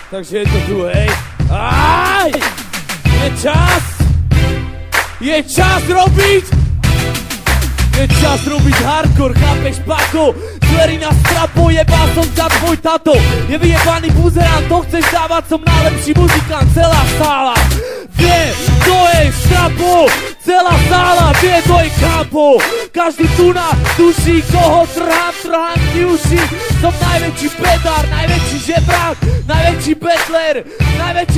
Takže je to tu, hej. Aj! Je čas robiť hardcore, chápeš, Pako? Zverina strapo, jebal som za tvoj tato. Je vyjebaný buzerán, to chceš dávať, som najlepší muzikant, celá sála vie, to je strapo, celá sála vie, to je kápo. Každý tu na duši, koho trhám ti uši. Som najväčší pedár, najväčší žebrák, najväčší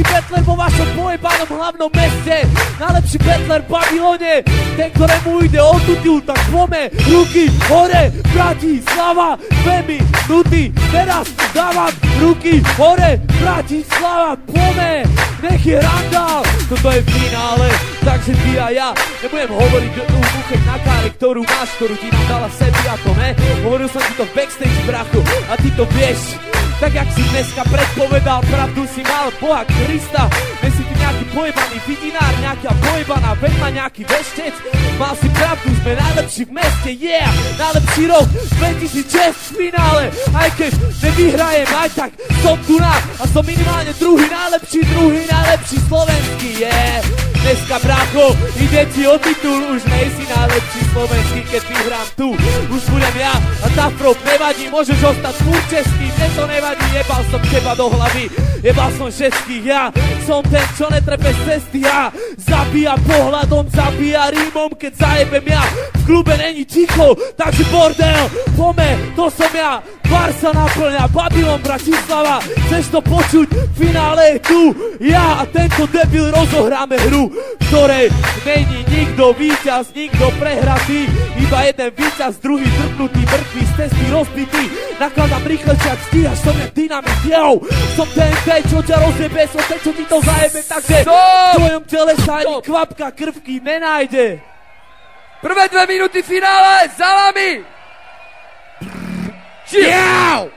betler vo vašom pojebanom hlavnom meste. Najlepší betler v Babylone, ten, ktorému ide o titul, tak pome ruky hore, Bratislava, 2 minúty, teraz dávam ruky hore, Bratislava, pome, nech je randál. Toto je finále, takže ty a ja nebudem hovoriť o bucheť na káre, ktorú máš, ktorú ti nám dala Sebi a to ne. Hovoril som ti to v backstage, brachu, a ty to vieš. Tak jak si dneska predpovedal, pravdu si mal Boha Krista. Dnes si ty nejaký pojebaný vidinár, nejaká pojebaná vedma, nejaký veštec. Mal si pravdu, sme najlepší v meste, yeah! Najlepší rok 2006 v finále. Aj keď nevyhrajem, aj tak som tu na. A som minimálne druhý najlepší slovenský, yeah! Dneska, bracho, ide ti o titul, už nejsi najlepší slovenský, keď vyhrám tu. Už budem ja a Tafrop, nevadí, môžeš ostať furt český, mne to nevadí, jebal som teba do hlavy, jebal som všetkých, ja som ten, čo netrepe z cesty, ja zabíja pohľadom, zabíja rímom, keď zajebem ja, v klube není ticho, takže bordel, pome, to som ja, bar sa naplňa, Babylon, Bratislava, chceš to počuť, v finále je tu, ja a tento debil rozohráme hru, v ktorej není nikto víťaz, nikto prehratý, iba jeden víťaz, druhý drpnutý, mŕtvý, z cesty rozbitý, nakladám rýchlejšie, ak stíhaš, som je dynamit, yo, som ten, čo ťa rozjebe, som ten, čo ti to zajebe, takže v tvojom tele sa ani kvapka krvky nenájde. Prvé 2 minúty finále, za vami! Jau!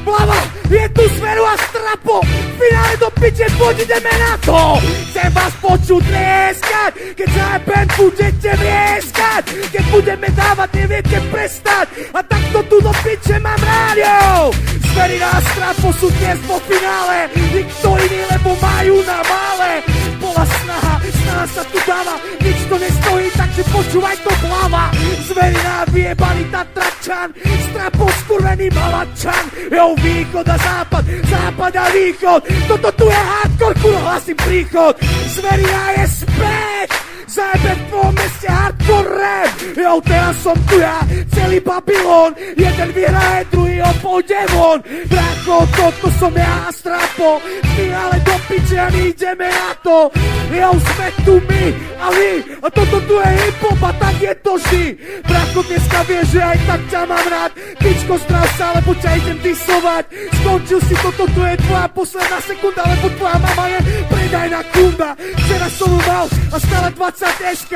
Blava, je tu Smeru a Strapo, v finále do piče, poď ideme na to. Chcem vás počuť tlieskať, keď zajebem budete vrieskať, keď budeme dávať, neviete prestať, a takto tu do piče mám rádio. Smerina a Strapo sú dnes po finále, nikto iný, lebo majú na mále. Bola snaha sa tu dáva, nič to nestojí, takže počúvaj to hlava. Zverina vyjebaný Tatračan, Strapo skurvený Malačan. Jo, východ a západ, západ a východ, toto tu je hardcore, kurva, hlasím príchod. Zverina je späť, zajebem v tvojom meste hardcore rap. Jo, teraz som tu ja, celý Babylon, jeden vyhraje, druhý ho pôjde von. Bracho, toto som ja a Strapo, v finále do piče a my ideme na to. Jo, sme tu my a vy, a toto tu je hip-hop a tak je to vždy. Bracho, dneska vieš, že aj tak ťa mám rád, pičko, zdrav sa, lebo ťa idem disovať. Skončil si, toto tu je tvoja posledná sekunda, lebo tvoja mama je predajná kunda. Včera som ju mal a stala 20 SK,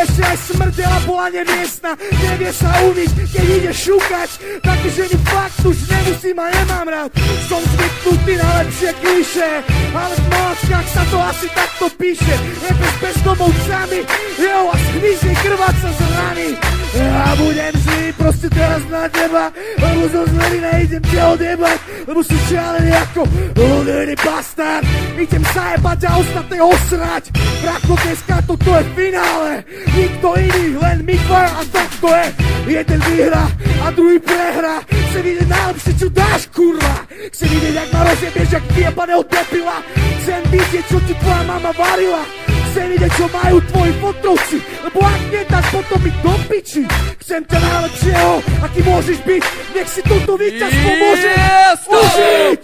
ešte aj smrdela, bola nemiestna, nevie sa umyť, keď ide šúkať, také ženy fakt už nemusím a nemám rád. Som zvyknutý na lepšie klišé, ale v malačkách sa to asi takto píše. Nebe s bezdomovcami, jo, a schvízne krváca z rany. Ja budem zlý proste teraz na teba, lebo zo Zverina idem ťa odjebať, lebo si šialený ako ľudný bastard. Idem zajebať a ostatné osrať. Bracho, dneska toto je finále, nikto iný, len my dva a tak to je. Jeden vyhra a druhý prehra. Chcem vidieť najlepšie, čo dáš, kurva. Chcem vidieť, jak ma rozjebieš, jak vyjebaného debila. Chcem vidieť, čo ti tvoja mama varila. Chcem vidieť, čo majú tvoji fotrovci, lebo ak nie, tak potom mi do piči. Chcem ťa najlepšieho, aký môžeš byť, nech si túto víťazstvo môže užiť.